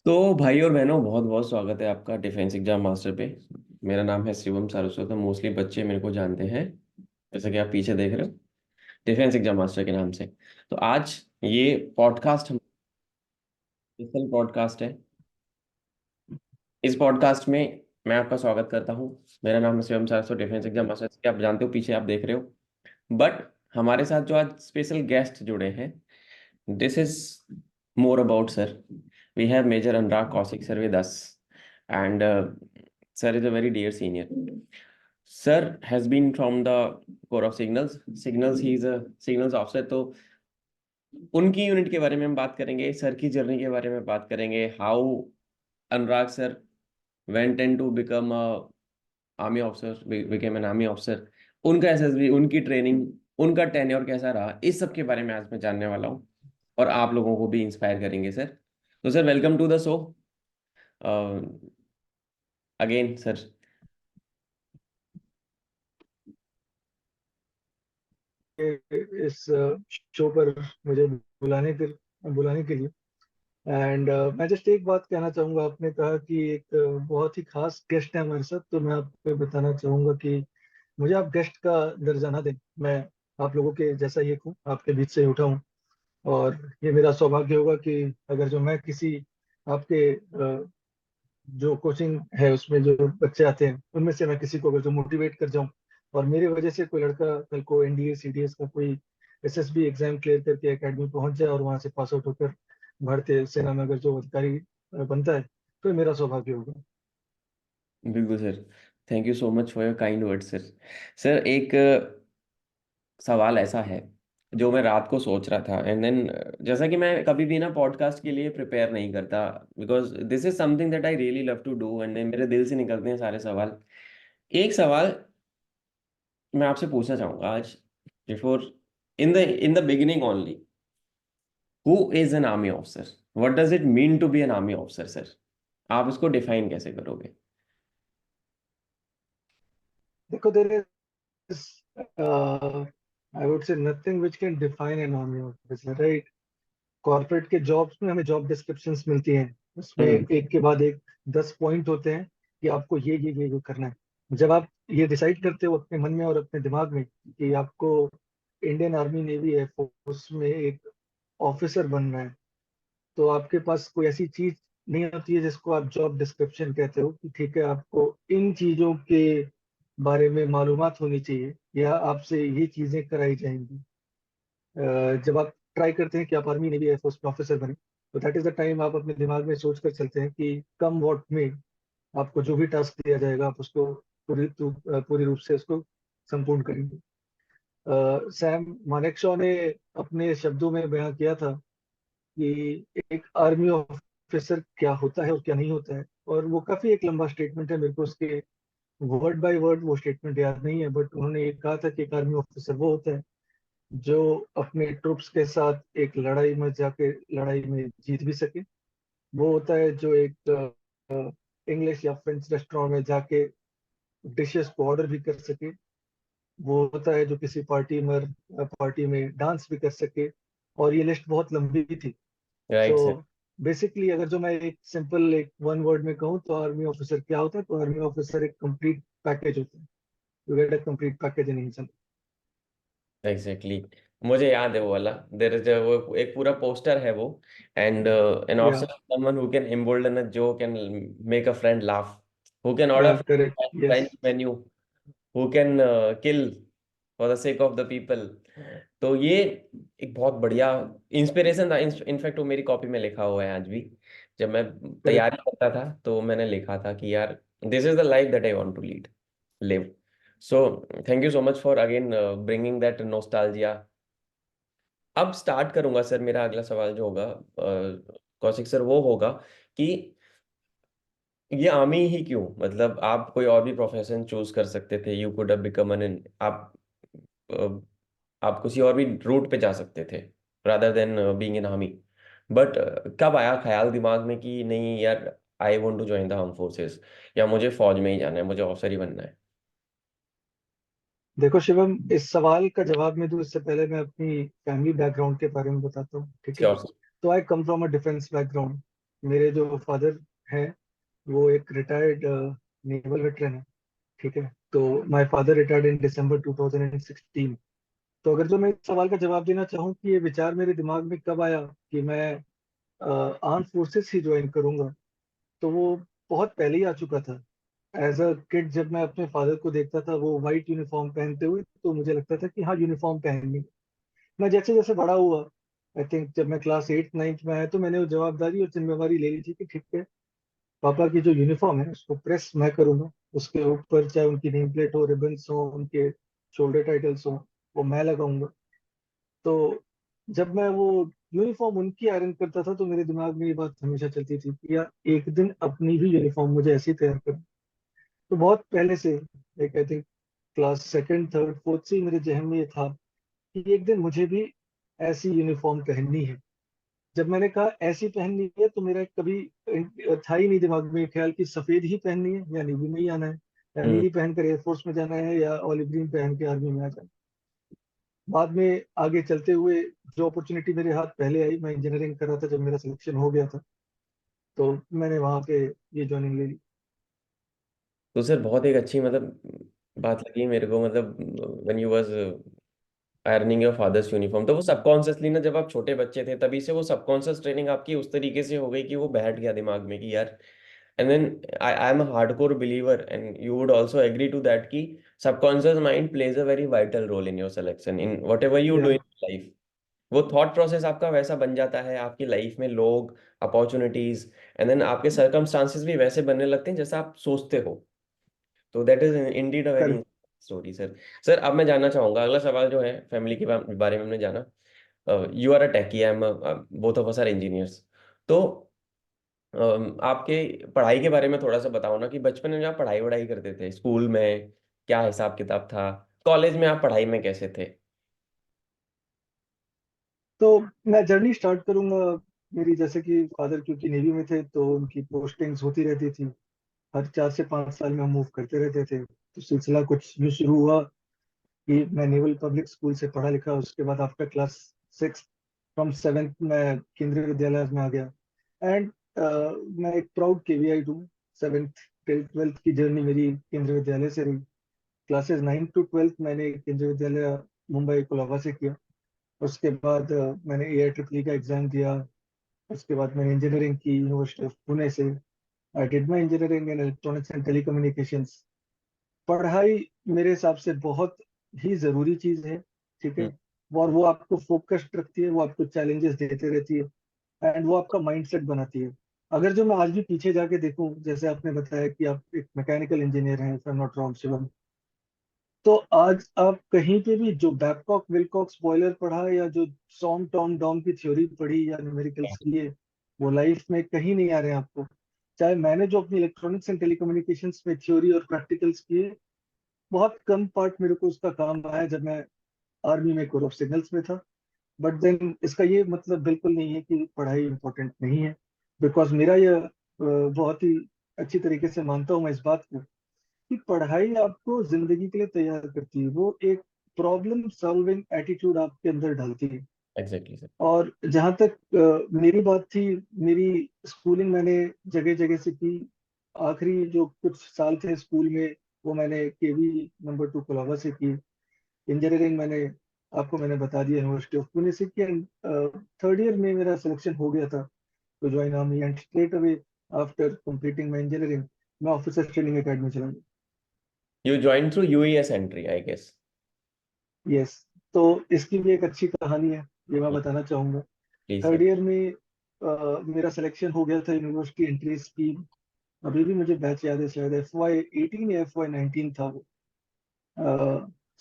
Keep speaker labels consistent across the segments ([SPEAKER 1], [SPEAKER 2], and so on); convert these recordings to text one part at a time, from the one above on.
[SPEAKER 1] तो भाई और बहनों, बहुत बहुत स्वागत है आपका डिफेंस एग्जाम मास्टर पे। मेरा नाम है शिवम सारस्वत। मोस्टली बच्चे मेरे को जानते हैं, जैसे कि आप पीछे देख रहे हो, डिफेंस एग्जाम मास्टर के नाम से। तो आज ये पॉडकास्ट हम स्पेशल पॉडकास्ट है। इस पॉडकास्ट में मैं आपका स्वागत करता हूँ। मेरा नाम है Shivam Saraswat, defence exam master के आप जानते हो, पीछे आप देख रहे हो। बट हमारे साथ जो आज स्पेशल गेस्ट जुड़े हैं, this is more about sir. We have Major Anurag Kaushik sir with us, and sir is a very dear senior. Sir has been from the Corps of Signals. Signals, he is a signals officer. तो उनकी unit के बारे में हम बात करेंगे, sir की journey के बारे में बात करेंगे, how Anurag sir went and to become a army officer, became an army officer, उनका एसएसबी, उनकी ट्रेनिंग, उनका टेन्योर कैसा रहा, इस सब के बारे में आज मैं जानने वाला हूँ। और आप लोगों को भी इंस्पायर करेंगे सर। तो sir, welcome to the show again sir.
[SPEAKER 2] इस शो पर मुझे बुलाने के लिए। एंड मैं जस्ट एक बात कहना चाहूँगा। आपने कहा कि एक बहुत ही खास गेस्ट है हमारे साथ, तो मैं आपको बताना चाहूँगा कि मुझे आप गेस्ट का दर्जा ना दें। मैं आप लोगों के जैसा ही एक हूँ, आपके बीच से ही उठा हूँ। और ये मेरा सौभाग्य होगा कि अगर जो मैं किसी आपके जो कोचिंग है उसमें जो बच्चे आते हैं उनमें से मैं किसी को अगर जो मोटिवेट कर जाऊं, और मेरी वजह से कोई लड़का कल को एनडीए सीडीएस का कोई एसएसबी एग्जाम क्लियर करके एकेडमी पहुंच जाए और वहां से पास आउट होकर भारतीय सेना में अगर जो अधिकारी बनता है, तो ये मेरा सौभाग्य होगा।
[SPEAKER 1] बिल्कुल sir. Thank you so much for your kind word sir. Sir, एक सवाल ऐसा है जो मैं रात को सोच रहा था, एंड देन जैसा कि मैं कभी भी ना पॉडकास्ट के लिए प्रिपेयर नहीं करता, because this is something that I really love to do, and मेरे दिल से निकलते हैं सारे सवाल। एक सवाल मैं आपसे पूछना चाहूंगा आज, before, in the beginning only, who is an army officer? What does it mean to be an army officer sir? आप इसको डिफाइन कैसे करोगे?
[SPEAKER 2] देखो, there is I would say nothing which can define an army officer, right? Corporate के jobs में हमें job descriptions मिलती हैं, उसमें
[SPEAKER 1] हम्म।
[SPEAKER 2] एक के बाद एक 10 पॉइंट होते हैं कि आपको ये करना है। जब आप ये डिसाइड करते हो अपने मन में और अपने दिमाग में कि आपको इंडियन आर्मी नेवी एयरफोर्स में एक ऑफिसर बनना है, तो आपके पास कोई ऐसी चीज नहीं होती है जिसको आप जॉब डिस्क्रिप्शन कहते हो कि ठीक है, आपको इन चीजों के बारे में मालूमात होनी चाहिए या आपसे ये चीजें कराई जाएंगी। जब आप ट्राई करते हैं कि आप आर्मी नेवी एयरफोर्स में ऑफिसर बने, तो दैट इज द टाइम आप अपने दिमाग में सोच कर चलते हैं कि कम वॉट में आपको जो भी टास्क दिया जाएगा आप उसको पूरी रूप से उसको संपूर्ण करेंगे। सैम मानेकशॉ ने अपने शब्दों में बयां किया था कि एक आर्मी ऑफिसर क्या होता है और क्या नहीं होता है, और वो काफी एक लंबा स्टेटमेंट है। मेरे को उसके वर्ड बाय वर्ड वो स्टेटमेंट याद नहीं है, बट उन्होंने ये कहा था कि एक आर्मी ऑफिसर वो होता है जो अपने ट्रुप्स के साथ एक लड़ाई में जाके लड़ाई में जीत भी सके। वो होता है जो एक इंग्लिश या फ्रेंच रेस्टोरेंट में जाके डिशेस को ऑर्डर भी कर सके। वो होता है जो किसी पार्टी में डांस भी कर सके। और ये लिस्ट बहुत लंबी भी थी। सो
[SPEAKER 1] राइट सर।
[SPEAKER 2] बेसिकली अगर जो मैं एक सिंपल एक वन वर्ड में कहूँ तो आर्मी ऑफिसर क्या होता है, तो आर्मी ऑफिसर एक कंप्लीट पैकेज होता है। You get a complete package in himself.
[SPEAKER 1] Exactly exactly. मुझे याद है वो वाला, देयर इज वो एक पूरा पोस्टर है वो, एंड एन
[SPEAKER 2] या
[SPEAKER 1] officer someone who can embolden a joke and make a friend laugh, who can order
[SPEAKER 2] correct, yes.
[SPEAKER 1] French menu, who can kill for the sake of the people. तो ये एक बहुत बढ़िया inspiration था। In fact वो मेरी copy में लिखा हुआ है आज भी। जब मैं
[SPEAKER 2] करेक्ट।
[SPEAKER 1] तैयारी करता था तो मैंने लिखा था कि यार, this is the life that I want to lead, live. So thank you so much for again bringing that nostalgia. अब स्टार्ट करूंगा सर, मेरा अगला सवाल जो होगा कौशिक सर, वो होगा कि ये आर्मी ही क्यों? मतलब आप कोई और भी प्रोफेशन चूज कर सकते थे, you could have become an, आप किसी और भी रूट पे जा सकते थे rather than being in army. But कब आया ख्याल दिमाग में कि नहीं यार, I want to join the arm forces, या मुझे फौज में ही जाना है, मुझे ऑफिसर ही बनना है?
[SPEAKER 2] देखो शिवम, इस सवाल का जवाब मैं दूं इससे पहले मैं अपनी फैमिली बैकग्राउंड के बारे में बताता हूँ, ठीक है?
[SPEAKER 1] Sure sir.
[SPEAKER 2] तो I come from a defence background. मेरे जो फादर हैं वो एक रिटायर्ड नेवल वेटरन है। ठीक है, तो माय फादर रिटायर्ड इन दिसंबर 2016। तो अगर जो मैं इस सवाल का जवाब देना चाहूँ कि ये विचार मेरे दिमाग में कब आया कि मैं आर्म फोर्सेस ही ज्वाइन करूंगा, तो वो बहुत पहले ही आ चुका था। एज अ किड जब मैं अपने फादर को देखता था वो वाइट यूनिफॉर्म पहनते हुए, तो मुझे लगता था कि हाँ, यूनिफॉर्म पहननी। मैं जैसे जैसे बड़ा हुआ, आई थिंक जब मैं क्लास 8 9 में आया, तो मैंने वो जवाबदारी और जिम्मेवारी ले ली थी कि ठीक है, पापा की जो यूनिफॉर्म है उसको प्रेस मैं करूंगा। उसके ऊपर चाहे उनकी नेम प्लेट हो, रिबन्स हो, उनके शोल्डर टाइटल्स हो, वो मैं लगाऊंगा। तो जब मैं वो यूनिफॉर्म उनकी आयरन करता था, तो मेरे दिमाग में ये बात हमेशा चलती थी कि यार एक दिन अपनी भी यूनिफॉर्म मुझे ऐसी तैयार करनी। तो बहुत पहले से, like I think class second third fourth से ही मेरे जहन में ये था कि एक दिन मुझे भी ऐसी यूनिफॉर्म पहननी है। जब मैंने कहा ऐसी पहननी है, तो मेरा कभी था ही नहीं दिमाग में ये ख्याल कि सफेद ही पहननी है या नीली में ही आना है, या
[SPEAKER 1] हम्म।
[SPEAKER 2] नीली पहनकर एयरफोर्स में जाना है, या ऑलिव ग्रीन पहन के आर्मी में आ जाना है। बाद में आगे चलते हुए जो अपॉर्चुनिटी मेरे हाथ पहले आई, मैं इंजीनियरिंग कर रहा था जब मेरा सिलेक्शन हो गया था, तो मैंने वहाँ पे ये ज्वाइनिंग ले ली।
[SPEAKER 1] तो सर बहुत एक अच्छी मतलब बात लगी मेरे को, मतलब when you was ironing your fathers uniform, तो वो सबकॉन्शियसली ना, जब आप छोटे बच्चे थे तभी से वो सबकॉन्शियस ट्रेनिंग आपकी उस तरीके से हो गई कि वो बैठ गया दिमाग में कि यार। And then I am a hardcore believer and you would also agree to that कि subconscious mind plays a very vital role in your selection in whatever you do
[SPEAKER 2] या
[SPEAKER 1] इन लाइफ। वो थॉट प्रोसेस आपका वैसा बन जाता है, आपकी life में लोग, अपॉर्चुनिटीज, एंड देन आपके सर्कमस्टांसेस भी वैसे बनने लगते हैं जैसा आप सोचते हो। तो that is indeed a very
[SPEAKER 2] कर
[SPEAKER 1] स्टोरी सर। सर अब मैं जानना चाहूंगा, अगला सवाल जो है फैमिली के बारे में हमने जाना। You are a techie, I am, both of us are engineers. तो आपके पढ़ाई के बारे में थोड़ा सा बताओ ना कि बचपन में जब आप पढ़ाई वढ़ाई करते थे स्कूल में, क्या हिसाब किताब था? कॉलेज में आप पढ़ाई में कैसे थे?
[SPEAKER 2] तो मैं जर्नी स्टार्ट करूंगा मेरी। जैसे कि फादर क्योंकि नेवी में थे, तो उनकी पोस्टिंग्स होती रहती थी। हर 4 से 5 साल में हम मूव करते रहते थे। तो सिलसिला कुछ यूँ शुरू हुआ कि मैं नेवल पब्लिक स्कूल से पढ़ा लिखा। उसके बाद आफ्टर क्लास 6 फ्रॉम 7th मैं केंद्रीय विद्यालय में आ गया। एंड मैं एक प्राउड केवीआई हूँ। 7th टिल 12th की जर्नी मेरी केंद्रीय विद्यालय से रही। क्लासेस 9 to 12 मैंने केंद्रीय विद्यालय मुंबई कोलाबा से किया। उसके बाद मैंने AIEEE का एग्जाम दिया। उसके बाद मैंने इंजीनियरिंग की यूनिवर्सिटी ऑफ पुणे से। I did my engineering in electronics and telecommunications. पढ़ाई मेरे हिसाब से बहुत ही जरूरी चीज है। ठीक है,
[SPEAKER 1] हम्म।
[SPEAKER 2] और वो आपको फोकस्ड रखती है, वो आपको चैलेंजेस देते रहती है, एंड वो आपका माइंडसेट बनाती है। अगर जो मैं आज भी पीछे जाके देखूं, जैसे आपने बताया कि आप एक मैकेनिकल इंजीनियर हैं, if I am not wrong Shivam, तो आज आप कहीं पे भी जो बैबकॉक विलकॉक्स बॉयलर पढ़ा, या जो सॉम टॉम डॉम की थ्योरी पढ़ी, या न्यूमेरिकल्स किए, वो लाइफ में कहीं नहीं आ रहे हैं आपको। चाहे मैंने जो अपनी इलेक्ट्रॉनिक्स एंड टेलीकम्युनिकेशंस में थ्योरी और प्रैक्टिकल्स किए, बहुत कम पार्ट मेरे को उसका काम आया जब मैं आर्मी में कोर ऑफ सिग्नल्स में था। बट देन इसका ये मतलब बिल्कुल नहीं है कि पढ़ाई इंपॉर्टेंट नहीं है। बिकॉज मेरा ये बहुत ही अच्छी तरीके से मानता हूँ मैं इस बात को कि पढ़ाई आपको जिंदगी के लिए तैयार करती है। वो एक प्रॉब्लम सॉल्विंग एटीट्यूड आपके अंदर डालती है।
[SPEAKER 1] Exactly sir.
[SPEAKER 2] और जहाँ तक मेरी बात थी, मेरी स्कूलिंग मैंने जगह जगह से की। आखिरी जो कुछ साल थे स्कूल में, वो मैंने KV नंबर 2 कोलाबा से की। इंजीनियरिंग मैंने बता दिया यूनिवर्सिटी ऑफ पुणे से की। एंड थर्ड ईयर में मेरा सिलेक्शन हो गया था तो join army. And straight away after completing my engineering मैं ऑफिसर ट्रेनिंग एकेडमी चला गया।
[SPEAKER 1] You join through US entry I guess.
[SPEAKER 2] Yes. तो इसकी भी एक अच्छी कहानी है, ये मैं बताना चाहूंगा।
[SPEAKER 1] Please
[SPEAKER 2] third
[SPEAKER 1] sir.
[SPEAKER 2] ईयर में मेरा सिलेक्शन हो गया था यूनिवर्सिटी एंट्री स्कीम। अभी भी मुझे बैच याद है, शायद FY18 या FY19 था वो।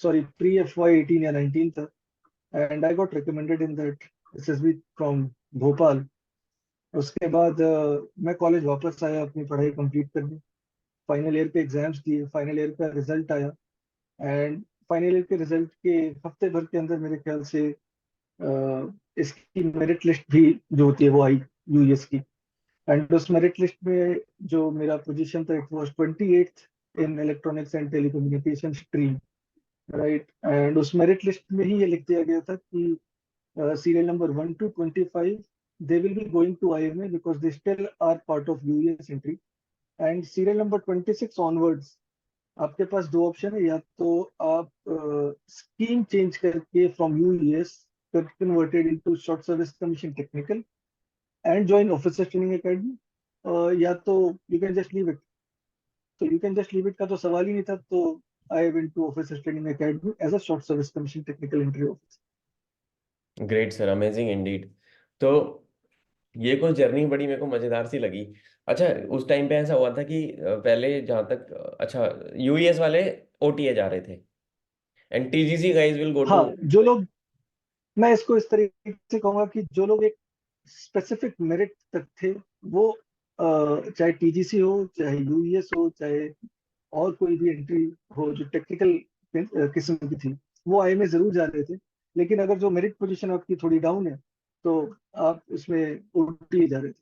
[SPEAKER 2] सॉरी, प्री FY18 या 19 था। And I got recommended in that SSB from Bhopal. उसके बाद मैं कॉलेज वापस आया अपनी पढ़ाई कंप्लीट करने। फाइनल ईयर के एग्जाम्स दिए, फाइनल ईयर का रिजल्ट आया। एंड फाइनल ईयर के रिजल्ट के हफ्ते भर के अंदर मेरे ख्याल से इसकी मेरिट लिस्ट भी जो होती है वो आई, यूएस की। एंड उस मेरिट लिस्ट में जो मेरा पोजीशन था, it was 28th in electronics and telecommunication stream. Right, and उस मेरिट लिस्ट में ही ये लिख दिया गया था कि serial number 1 to 25 they will be going to IMA because they still are part of UES entry. And serial number 26 onwards, आपके पास दो ऑप्शन है, या तो आप स्कीम चेंज करके from US get converted into short service commission technical and join officer training academy, या तो you can just leave it. तो you can just leave it का तो सवाल ही नहीं था, तो I went to officer training academy as a short service commission technical entry officer.
[SPEAKER 1] Great sir, amazing Indeed. तो ये कुछ जर्नी बड़ी मेरे को मजेदार सी लगी। अच्छा, उस टाइम पे ऐसा हुआ था कि पहले जहाँ तक अच्छा यूएस वाले ओटीए जा रहे थे and TGC guys will go to.
[SPEAKER 2] हाँ, जो लोग, मैं इसको इस तरीके से कहूंगा कि जो लोग एक स्पेसिफिक मेरिट तक थे, वो चाहे टीजीसी हो, चाहे यूएस हो, चाहे और कोई भी एंट्री हो जो टेक्निकल किस्म की थी, वो आई में जरूर जा रहे थे। लेकिन अगर जो मेरिट पोजीशन आपकी थोड़ी डाउन है, तो आप उसमें ओटी जा रहे थे।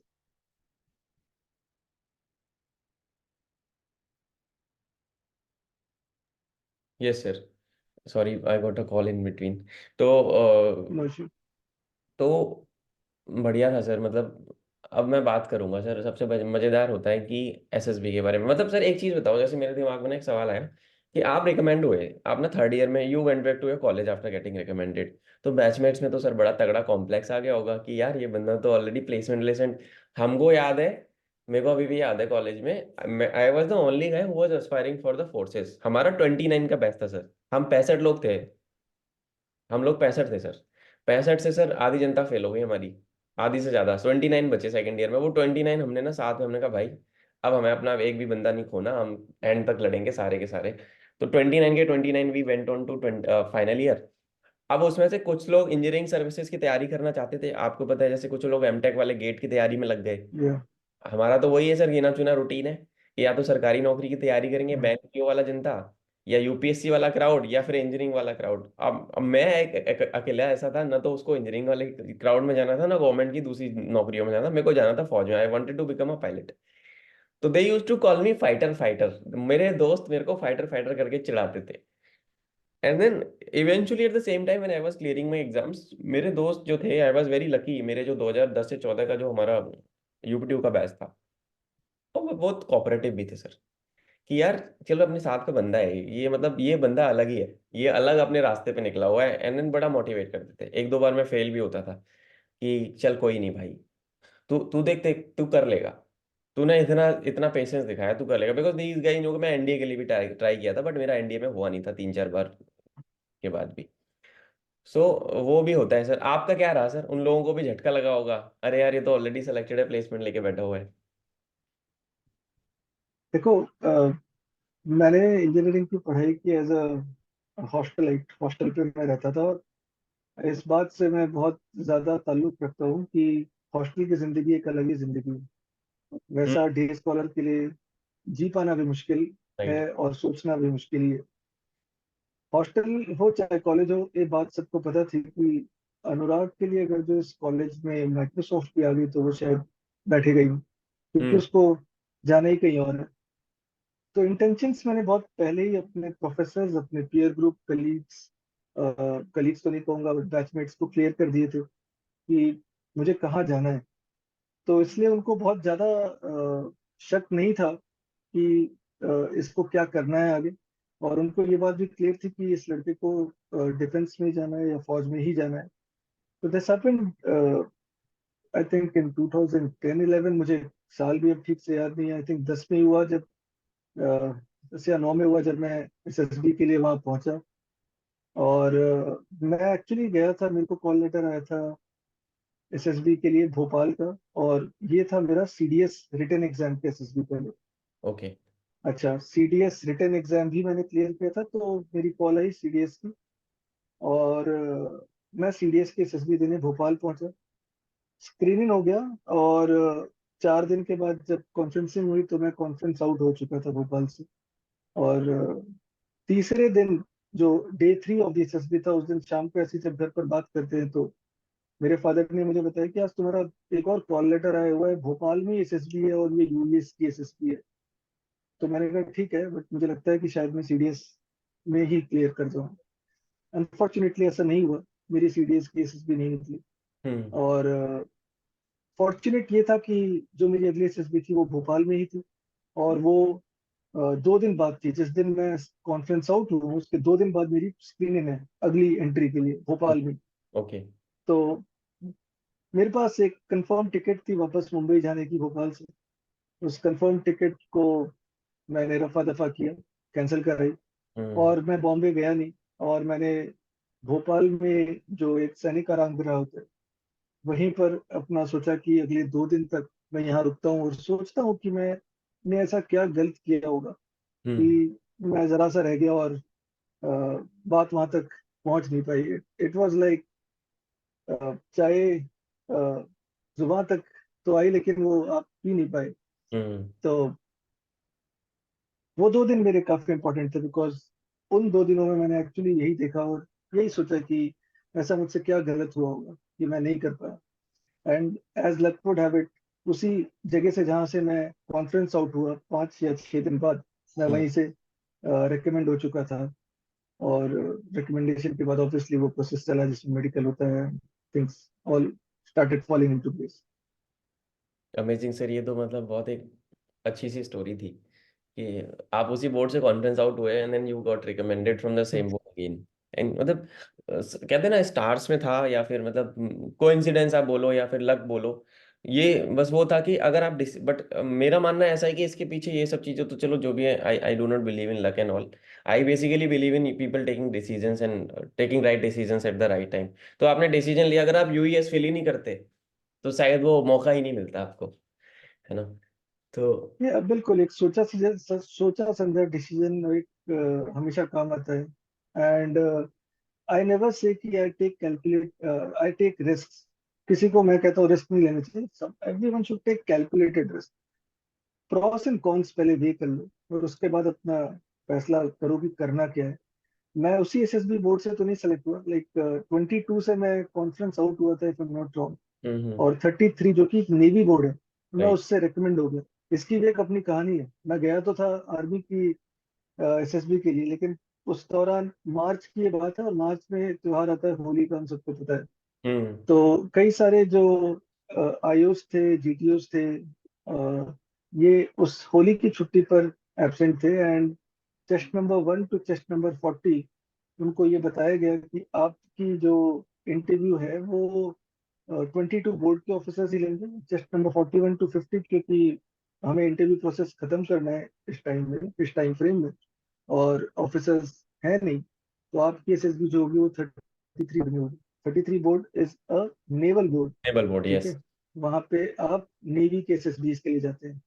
[SPEAKER 1] Yes sir, sorry I got a call in between. तो
[SPEAKER 2] नो इश्यू।
[SPEAKER 1] तो बढ़िया था सर। मतलब अब मैं बात करूंगा सर, सबसे मजेदार होता है कि एसएसबी के बारे में। मतलब सर एक चीज बताओ, जैसे मेरे दिमाग में ना एक सवाल आया कि आप रिकमेंड हुए, आप ना थर्ड ईयर में you went back to your college after getting recommended, तो बैचमेट्स में तो सर बड़ा तगड़ा कॉम्प्लेक्स आ गया होगा कि यार ये बंदा तो ऑलरेडी प्लेसमेंट लेसमेंट। हमको याद है, मेरे को अभी भी याद है कॉलेज में I was the only guy who was aspiring for the forces. हमारा 29 का बैच था सर, हम 65 लोग थे। हम लोग 65 थे सर। 65 से सर आधी जनता फेल हो गई हमारी, आधी से ज्यादा। 29 बचे सेकंड ईयर में, वो 29 हमने ना साथ में, हमने कहा भाई अब हमें अपना एक भी बंदा नहीं खोना, हम एंड तक लड़ेंगे सारे के सारे। तो 29 के 29 we went on to final year. अब उसमें से कुछ लोग इंजीनियरिंग सर्विसेज की तैयारी करना चाहते थे, आपको पता है, जैसे कुछ लोग एमटेक वाले गेट की तैयारी में लग गए।
[SPEAKER 2] या
[SPEAKER 1] हमारा तो वही है सर, गिना चुना रूटीन है कि या तो सरकारी नौकरी की तैयारी करेंगे, बैंक पीओ वाला जनता, या यूपीएससी वाला क्राउड, या फिर इंजीनियरिंग वाला क्राउड। अब मैं एक अकेला ऐसा था, ना तो उसको इंजीनियरिंग वाले क्राउड में जाना था, ना गवर्नमेंट की दूसरी नौकरियों में जाना था, मेरे को जाना था फौज में। I wanted to become a pilot. तो they use to call me fighter fighter. मेरे दोस्त मेरे को फाइटर फाइटर करके चिढ़ाते थे। And then eventually at the same time when I was clearing my exams, मेरे दोस्त जो थे, आई वाज वेरी लकी, मेरे जो 2010 से 14 का जो हमारा यूपीट्यू का बैच था, तो वो बहुत कोऑपरेटिव भी थे सर। कि यार चलो अपने साथ का बंदा है ये, मतलब ये बंदा अलग ही है, ये अलग अपने रास्ते पे निकला हुआ है। एंड देन बड़ा मोटिवेट करते थे। एक दो बार मैं फेल भी होता था कि चल कोई नहीं भाई, तू तू देखते तू कर लेगा, तूने इतना इतना पेशेंस दिखाया, तू कर लेगा। बिकॉज दीज गाइस नो, मैं एनडीए के लिए भी ट्राई ट्राई किया था, बट मेरा एनडीए में हुआ नहीं था 3 4 बार के बाद भी। सो वो भी होता है सर। आपका क्या रहा सर? उन लोगों को भी झटका लगा होगा, अरे यार ये तो ऑलरेडी सिलेक्टेड है, प्लेसमेंट लेके बैठा हुआ है।
[SPEAKER 2] देखो, मैंने इंजीनियरिंग की पढ़ाई की एज अ हॉस्टलाइट, हॉस्टल पे मैं रहता था, और इस बात से मैं बहुत ज्यादा ताल्लुक रखता हूँ कि हॉस्टल की जिंदगी एक अलग ही जिंदगी है।
[SPEAKER 1] हम्म।
[SPEAKER 2] वैसा डे स्कॉलर के लिए जी पाना भी मुश्किल
[SPEAKER 1] राइट।
[SPEAKER 2] है और सोचना भी मुश्किल ही है। हॉस्टल हो चाहे कॉलेज हो, ये बात सबको पता थी कि अनुराग के लिए अगर जो इस कॉलेज में माइक्रोसॉफ्ट भी आ गई तो वो शायद बैठेगा ही नहीं, क्योंकि
[SPEAKER 1] हम्म।
[SPEAKER 2] उसको जाना ही कहीं और है। तो इंटेंशंस मैंने बहुत पहले ही अपने प्रोफेसर्स, अपने पीयर ग्रुप कलीग्स, कलीग्स तो नहीं कहूंगा बट बैचमेट्स को क्लियर कर दिए थे कि मुझे कहाँ जाना है। तो इसलिए उनको बहुत ज्यादा शक नहीं था कि इसको क्या करना है आगे। और उनको ये बात भी क्लियर थी कि इस लड़के को डिफेंस में ही जाना है या फौज में ही जाना है। तो this happened I think in 2010-11, मुझे साल भी अब ठीक से याद नहीं है, आई थिंक 10 में ही हुआ जब 10 या 9 में हुआ जब मैं एसएसबी के लिए वहां पहुंचा। और मैं एक्चुअली गया था, मेरे को कॉल लेटर आया था एसएसबी के लिए भोपाल का, और ये था मेरा सीडीएस रिटन एग्जाम के एसएसबी पहले।
[SPEAKER 1] ओके।
[SPEAKER 2] अच्छा, सीडीएस रिटन एग्जाम भी मैंने क्लियर किया था, तो मेरी कॉल आई सीडीएस की। और मैं सीडीएस की एसएसबी देने भोपाल पहुंचा, स्क्रीनिंग हो गया। और 4 दिन के बाद जब कॉन्फ्रेंसिंग हुई तो मैं कॉन्फ्रेंस आउट हो चुका था भोपाल से। और तीसरे दिन, जो डे 3 ऑफ द एसएसबी था, उस दिन शाम को ऐसे ही जब घर पर बात करते हैं तो मेरे फादर ने मुझे बताया कि आज तुम्हारा एक और कॉल लेटर आया हुआ है, भोपाल में एसएसबी है और ये यूएस की एसएसबी है। तो मैंने कहा ठीक है, बट मुझे लगता है कि शायद मैं सीडीएस में ही क्लियर कर जाऊँ। अनफॉर्चुनेटली ऐसा नहीं हुआ, मेरी सीडीएस की एसएसबी नहीं निकली।
[SPEAKER 1] हम्म।
[SPEAKER 2] और फॉर्चुनेट ये था कि जो मेरी अगली एसएसबी थी वो भोपाल में ही थी, और वो 2 दिन बाद थी। जिस दिन मैं कॉन्फ्रेंस आउट हुआ उसके 2 दिन बाद मेरी स्क्रीनिंग है अगली एंट्री के लिए भोपाल में।
[SPEAKER 1] ओके।
[SPEAKER 2] तो मेरे पास एक कंफर्म टिकट थी वापस मुंबई जाने की भोपाल से। उस कंफर्म टिकट को मैंने रफा दफा किया, कैंसिल कराई,
[SPEAKER 1] हम्म।
[SPEAKER 2] और मैं बॉम्बे गया नहीं। और मैंने भोपाल में जो एक सैनिक आरामगृह होता है वहीं पर अपना सोचा कि अगले 2 दिन तक मैं यहाँ रुकता हूँ और सोचता हूँ कि मैंने ऐसा क्या गलत किया होगा कि
[SPEAKER 1] हम्म।
[SPEAKER 2] मैं जरा सा रह गया और बात वहां तक पहुंच नहीं पाई। इट वाज लाइक चाय जुबान तक तो आई लेकिन वो आप पी नहीं पाए।
[SPEAKER 1] हम्म।
[SPEAKER 2] तो वो 2 दिन मेरे काफी इंपॉर्टेंट थे, बिकॉज उन 2 दिनों में मैंने एक्चुअली यही देखा और यही सोचा कि ऐसा मुझसे क्या गलत हुआ होगा कि मैं नहीं कर पाया। And as luck would have it, उसी जगह से जहाँ से मैं कॉन्फ्रेंस आउट हुआ 5 या 6 दिन बाद, मैं
[SPEAKER 1] हम्म।
[SPEAKER 2] वहीं से रिकमेंड हो चुका था। और रिकमेंडेशन के बाद ऑब्वियसली वो प्रोसेस चला जिसमें मेडिकल होता है, things all started falling into place.
[SPEAKER 1] Amazing sir, ये तो मतलब बहुत एक अच्छी सी स्टोरी थी कि आप उसी बोर्ड से कॉन्फ्रेंस आउट हुए and then you got recommended from the same board again. And मतलब कहते हैं ना स्टार्स में था, या फिर मतलब कोइंसिडेंस आप बोलो या फिर लक बोलो। ये बस वो था कि अगर आप बट मेरा मानना ऐसा है कि इसके पीछे ये सब चीज़ें तो चलो जो भी है, I I do not believe in luck and all. I basically believe in people taking decisions and taking right decisions at the right time. तो आपने डिसीजन लिया, अगर आप यूईएस फिल ही नहीं करते तो शायद वो मौका ही नहीं मिलता आपको, है ना? तो
[SPEAKER 2] ये अब बिल्कुल एक सोचा समझा डिसीजन एक हमेशा काम आता है। एंड आई नेवर से कि आई टेक रिस्क। किसी को मैं कहता हूँ रिस्क नहीं लेना चाहिए, सब everyone should take calculated risk. Pros and cons पहले वे कर लो और उसके बाद अपना फैसला करो कि करना क्या है। मैं उसी एसएसबी बोर्ड से तो नहीं सेलेक्ट हुआ, लाइक 22 से मैं कॉन्फ्रेंस आउट हुआ था if I am not wrong.
[SPEAKER 1] Hmm.
[SPEAKER 2] और 33 जो कि नेवी बोर्ड है, मैं
[SPEAKER 1] राइट।
[SPEAKER 2] उससे रिकमेंड हो गया। इसकी भी एक अपनी कहानी है। मैं गया तो था आर्मी की एसएसबी के लिए, लेकिन उस दौरान मार्च की ये बात है और मार्च में त्योहार आता है होली का, हम सबको पता है।
[SPEAKER 1] हम्म।
[SPEAKER 2] तो कई सारे जो आईओस थे, जीटीओस थे, ये उस होली की छुट्टी पर एब्सेंट थे। And chest number 1 to chest number 40 उनको ये बताया गया कि आपकी जो इंटरव्यू है वो 22 बोर्ड के ऑफिसर्स ही लेंगे, जस्ट नंबर 41 टू 50, क्योंकि हमें इंटरव्यू प्रोसेस खत्म करना है इस टाइम में, इस टाइम फ्रेम में, और ऑफिसर्स है नहीं। तो आपकी एसएसबी जो होगी वो 33 बनी होगी। 33 board is a naval board.
[SPEAKER 1] Table board,
[SPEAKER 2] ठीक
[SPEAKER 1] यस।
[SPEAKER 2] है, वहां पे आप नेवी के एसएसबी के लिए जाते हैं।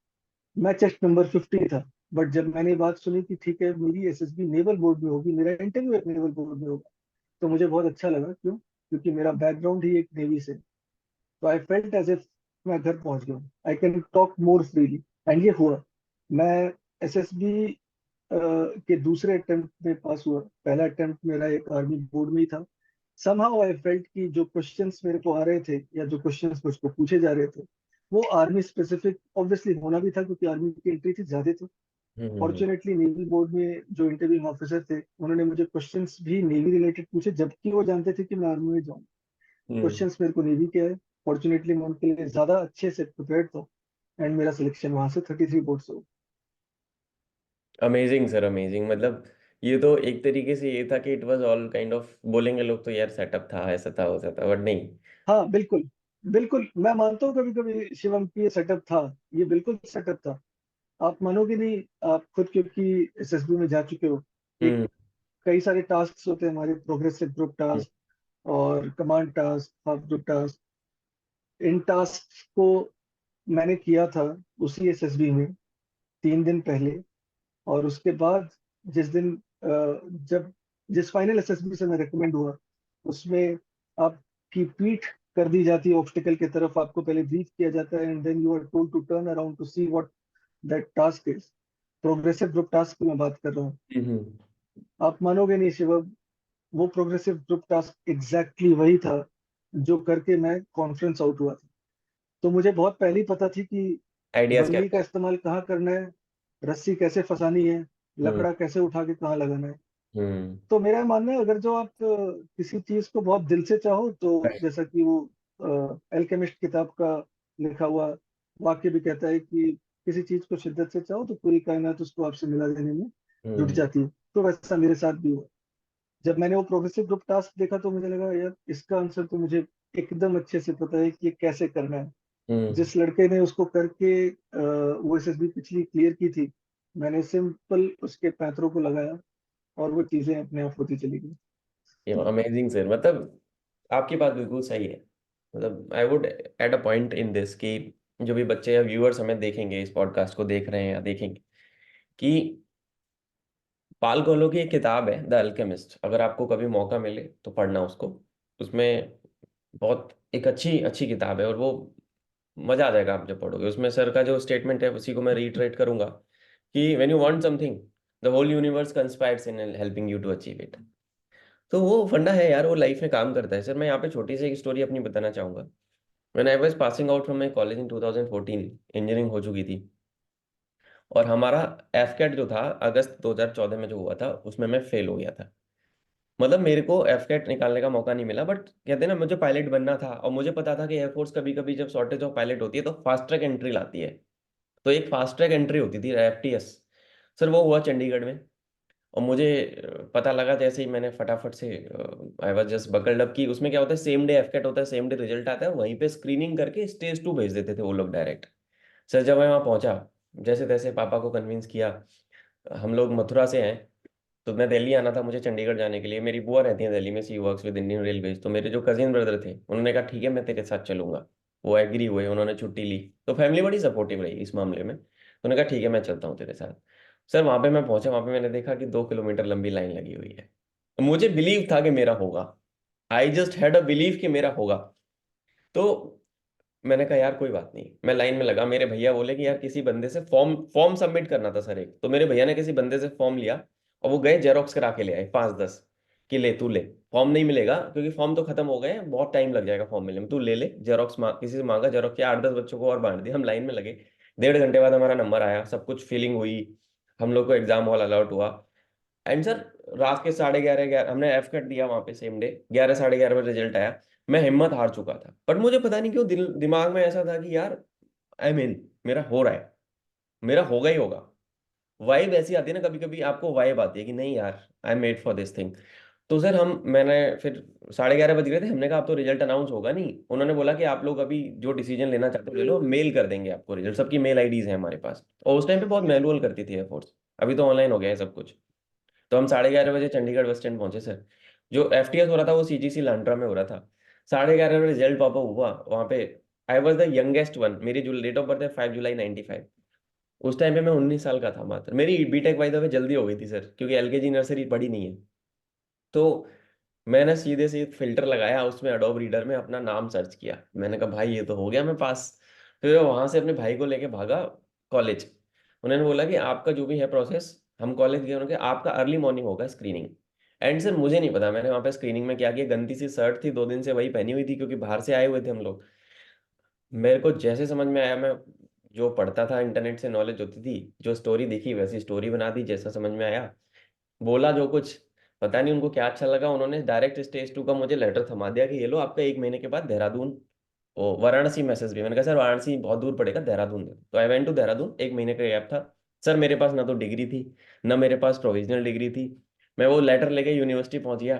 [SPEAKER 2] मैं चेस्ट नंबर 50 था, बट जब मैंने बात सुनी कि ठीक है मेरी एसएसबी नेवल बोर्ड में होगी, मेरा इंटरव्यू एक नेवल बोर्ड में होगा, तो मुझे बहुत अच्छा लगा। क्यों? क्योंकि मेरा बैकग्राउंड ही एक नेवी से। तो आई फेल्ट एज इफ मैं घर पहुंच गया, I can talk more freely. And ये हुआ। मैं एसएसबी के दूसरे अटेम्प्ट में पास हुआ। पहला अटेम्प्ट मेरा एक आर्मी बोर्ड में ही था। समहाउ आई फेल्ट कि जो क्वेश्चंस मेरे को आ रहे थे या जो क्वेश्चंस मुझको पूछे जा रहे थे वो आर्मी स्पेसिफिक ऑब्वियसली होना भी था, क्योंकि आर्मी की एंट्री थी ज्यादा थी।
[SPEAKER 1] हम्म।
[SPEAKER 2] फॉर्चुनेटली नेवी बोर्ड में जो इंटरव्यूइंग ऑफिसर थे उन्होंने मुझे क्वेश्चंस भी नेवी रिलेटेड पूछे, जबकि वो जानते थे कि मैं आर्मी में जाऊँ।
[SPEAKER 1] हम्म।
[SPEAKER 2] क्वेश्चंस मेरे को नेवी के आए। फॉर्चुनेटली मैं उनके लिए ज्यादा अच्छे से प्रिपेयर्ड था। एंड मेरा सिलेक्शन वहां से 33 बोर्ड से हुआ।
[SPEAKER 1] Amazing sir, amazing. मतलब ये तो एक तरीके से ये था कि it was all kind of, बोलेंगे लोग तो यार सेटअप था, ऐसा था, हो सकता, बट नहीं।
[SPEAKER 2] हाँ बिल्कुल। बिल्कुल मैं मानता हूँ कभी कभी शिवम की ये सेटअप था। ये बिल्कुल सेटअप था। आप मानोगे नहीं, आप खुद क्योंकि एसएसबी में जा चुके हो। एक
[SPEAKER 1] हम्म।
[SPEAKER 2] कई सारे टास्क होते हैं हमारे, प्रोग्रेसिव ग्रुप
[SPEAKER 1] हम्म।
[SPEAKER 2] टास्क और command task, half group task. इन टास्क को मैंने किया था उसी एसएसबी में 3 दिन पहले। और उसके बाद जिस दिन जब जिस फाइनल एसएसबी से मैं रिकमेंड हुआ उसमें आपकी पीठ कर दी जाती है ऑब्स्टिकल की तरफ। आपको पहले ब्रीफ किया जाता है and then you are told to turn around to see what that task is. Progressive group task की मैं बात कर रहा हूँ।
[SPEAKER 1] हम्म।
[SPEAKER 2] आप मानोगे नहीं शिवम, वो प्रोग्रेसिव ग्रुप टास्क एग्जैक्टली वही था जो करके मैं कॉन्फ्रेंस आउट हुआ था। तो मुझे बहुत पहले ही पता थी कि
[SPEAKER 1] आइडियाज क्या
[SPEAKER 2] बल्ली का
[SPEAKER 1] थे?
[SPEAKER 2] इस्तेमाल कहाँ करना है, रस्सी कैसे फंसानी है,
[SPEAKER 1] हम्म।
[SPEAKER 2] लकड़ा कैसे उठा के कहाँ लगाना है।
[SPEAKER 1] हम्म।
[SPEAKER 2] तो मेरा मानना है अगर जो आप किसी चीज को बहुत दिल से चाहो तो
[SPEAKER 1] राइट।
[SPEAKER 2] जैसा कि वो एल्केमिस्ट किताब का लिखा हुआ वाक्य भी कहता है कि किसी चीज को शिद्दत से चाहो तो पूरी कायनात उसको आपसे मिला देने में जुट
[SPEAKER 1] हम्म।
[SPEAKER 2] जाती है। तो वैसा मेरे साथ भी हुआ। जब मैंने वो प्रोग्रेसिव ग्रुप टास्क देखा तो मुझे लगा यार इसका आंसर तो मुझे एकदम अच्छे से पता है कि ये कैसे करना है।
[SPEAKER 1] हम्म।
[SPEAKER 2] जिस लड़के ने उसको करके वो एसएसबी पिछली क्लियर की थी, मैंने सिंपल उसके पैंतरों को लगाया और वो चीजें अपने आप होती चली गई।
[SPEAKER 1] ये अमेजिंग सर, मतलब आपकी बात बिल्कुल सही है। मतलब I would at a point in this कि जो भी बच्चे या व्यूअर्स हमें देखेंगे, इस पॉडकास्ट को देख रहे हैं या देखेंगे, कि पाल कोलो की एक किताब है द अल्केमिस्ट, अगर आपको कभी मौका मिले तो पढ़ना उसको। उसमें बहुत एक अच्छी अच्छी किताब है, और वो मजा आ जाएगा आप जब पढ़ोगे। उसमें सर का जो स्टेटमेंट है उसी को मैं रीट्रेट करूंगा कि when you want something the whole universe conspires in helping you to achieve it. तो वो फंडा है यार, वो लाइफ में काम करता है सर। मैं यहाँ पे छोटी सी एक स्टोरी अपनी बताना चाहूंगा। When I was passing out from my college in 2014, engineering हो चुकी थी, और हमारा एफकेट जो था अगस्त 2014 में जो हुआ था, उसमें मैं फेल हो गया था। मतलब मेरे को एफकेट निकालने का मौका नहीं मिला, बट कहते हैं ना, मुझे पायलट बनना था, और मुझे पता था कि एयरफोर्स कभी कभी जब शॉर्टेज ऑफ पायलट होती है तो फास्ट ट्रैक एंट्री लाती है। तो एक फास्ट ट्रैक एंट्री होती थी, एफटीएस। सर वो हुआ चंडीगढ़ में, और मुझे पता लगा जैसे ही, मैंने फटाफट से I was just buckled up की उसमें क्या होता है, सेम डे एफकेट होता है, सेम डे रिजल्ट आता है, वहीं पे स्क्रीनिंग करके स्टेज 2 भेज देते थे वो लोग डायरेक्ट। सर जब मैं वहाँ पहुंचा, जैसे तैसे पापा को कन्विंस किया। हम लोग मथुरा से हैं, तो मैं दिल्ली आना था मुझे चंडीगढ़ जाने के लिए। मेरी बुआ रहती है दिल्ली में, सी वर्क्स विद इंडियन रेलवेज। तो मेरे जो कजिन ब्रदर थे उन्होंने कहा ठीक है मैं तेरे साथ चलूंगा। वो एग्री हुए, उन्होंने छुट्टी ली। तो फैमिली बड़ी सपोर्टिव रही इस मामले में, तो उन्होंने कहा ठीक है मैं चलता हूँ तेरे साथ। सर वहां पे मैं पहुंचा, वहां पे मैंने देखा कि 2 किलोमीटर लंबी लाइन लगी हुई है। मुझे बिलीव था कि मेरा होगा, I just had a believe कि मेरा होगा। तो मैंने कहा यार कोई बात नहीं, मैं लाइन में लगा। मेरे भैया बोले कि यार किसी बंदे से फॉर्म फॉर्म सबमिट करना था सर एक, तो मेरे भैया ने किसी बंदे से फॉर्म लिया, और वो गए जेरोक्स करा के ले आए 5-10, कि ले तू ले। फॉर्म नहीं मिलेगा क्योंकि फॉर्म तो खत्म हो गए हैं, बहुत टाइम लग जाएगा फॉर्म मिलने में, तू ले ले जेरोक्स। किसी से मांगा जेरोक्स, किया 8-10 बच्चों को और बांट दिया। हम लाइन में लगे, 1.5 घंटे बाद हमारा नंबर आया, सब कुछ फीलिंग हुई, हम लोग को एग्जाम हॉल अलाउट हुआ। एंड सर रात के 11:30 हमने एफ कट दिया वहां पे सेम डे, 11 साढ़े 11 बजे रिजल्ट आया। मैं हिम्मत हार चुका था, बट मुझे पता नहीं क्यों दिमाग में ऐसा था कि यार आई मीन मेरा हो रहा है, मेरा होगा ही होगा। वाइब ऐसी आती है ना, कभी कभी आपको वाइब आती है कि नहीं यार I am made for this thing. तो सर मैंने फिर 11:30 बज गए थे, हमने कहा अब तो रिजल्ट अनाउंस होगा नहीं। उन्होंने बोला कि आप लोग अभी जो डिसीजन लेना चाहते हो ले लो, मेल कर देंगे आपको रिजल्ट, सबकी मेल आईडीज है हमारे पास। और उस टाइम पे बहुत मैनुअल करती थी एयरफोर्स, अभी तो ऑनलाइन हो गया है सब कुछ। तो हम 11:30 बजे चंडीगढ़ बस स्टैंड पहुंचे सर। जो एफटीएस हो रहा था वो सीजीसी लांड्रा में हो रहा था। 11:30 बजे रिजल्ट पॉप हुआ वहां पे। I was the youngest one, मेरी जो डेट ऑफ बर्थ है 5 जुलाई 1995। उस टाइम पे मैं 19 साल का था मात्र। मेरी बीटेक बाय द वे जल्दी हो गई थी सर, क्योंकि एलकेजी नर्सरी पढ़ी नहीं है। तो मैंने सीधे से फिल्टर लगाया उसमें, अडोब रीडर में अपना नाम सर्च किया। मैंने कहा भाई ये तो हो गया मैं पास। फिर वहां से अपने भाई को लेके भागा कॉलेज। उन्होंने बोला कि आपका जो भी है प्रोसेस, हम कॉलेज गए, उन्होंने कहा आपका अर्ली मॉर्निंग होगा स्क्रीनिंग। एंड सर मुझे नहीं पता मैंने वहां पे स्क्रीनिंग में क्या किया, गंदी सी शर्ट थी 2 दिन से वही पहनी हुई थी, क्योंकि बाहर से आए हुए थे हम लोग। मेरे को जैसे समझ में आया, मैं जो पढ़ता था इंटरनेट से नॉलेज होती थी, जो स्टोरी देखी वैसी स्टोरी बना दी, जैसा समझ में आया बोला जो कुछ। पता नहीं उनको क्या अच्छा लगा, उन्होंने डायरेक्ट स्टेज 2 का मुझे लेटर थमा दिया कि ये लो आपका 1 महीने के बाद देहरादून, ओ वाराणसी मैसेज भी। मैंने कहा सर वाराणसी बहुत दूर पड़ेगा, देहरादून दे दो। तो आई वेंट टू देहरादून, 1 महीने का गैप था। सर मेरे पास ना तो डिग्री थी, ना मेरे पास प्रोविजनल डिग्री थी। मैं वो लेटर लेके यूनिवर्सिटी पहुंच गया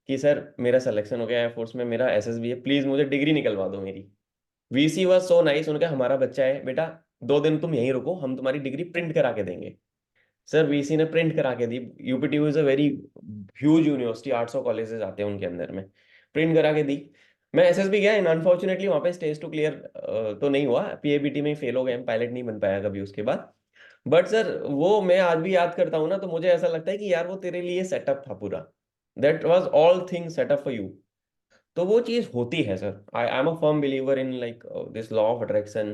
[SPEAKER 1] कि सर मेरा सिलेक्शन हो गया एयरफोर्स में, मेरा एसएसबी है, प्लीज मुझे डिग्री निकलवा दो मेरी। वीसी वॉज सो नाइस, उन्होंने कहा हमारा बच्चा है बेटा, 2 दिन तुम यहीं रुको, हम तुम्हारी डिग्री प्रिंट करा के देंगे। सर वीसी ने प्रिंट करा के दी। UPTU is a very huge university, 800 colleges आते हैं उनके अंदर में। प्रिंट करा के दी। मैं एसएसबी गया, इन अनफॉर्चुनेटली वहाँ पे स्टेज 2 क्लियर तो नहीं हुआ, पीएबीटी में ही फेल हो गए, पायलट नहीं बन पाया कभी उसके बाद। बट सर वो मैं आज भी याद करता हूँ ना, तो मुझे ऐसा लगता है कि यार वो तेरे लिए सेटअप था पूरा। That was all thing setup for you. तो वो चीज होती है sir. I am a firm believer in like this law of attraction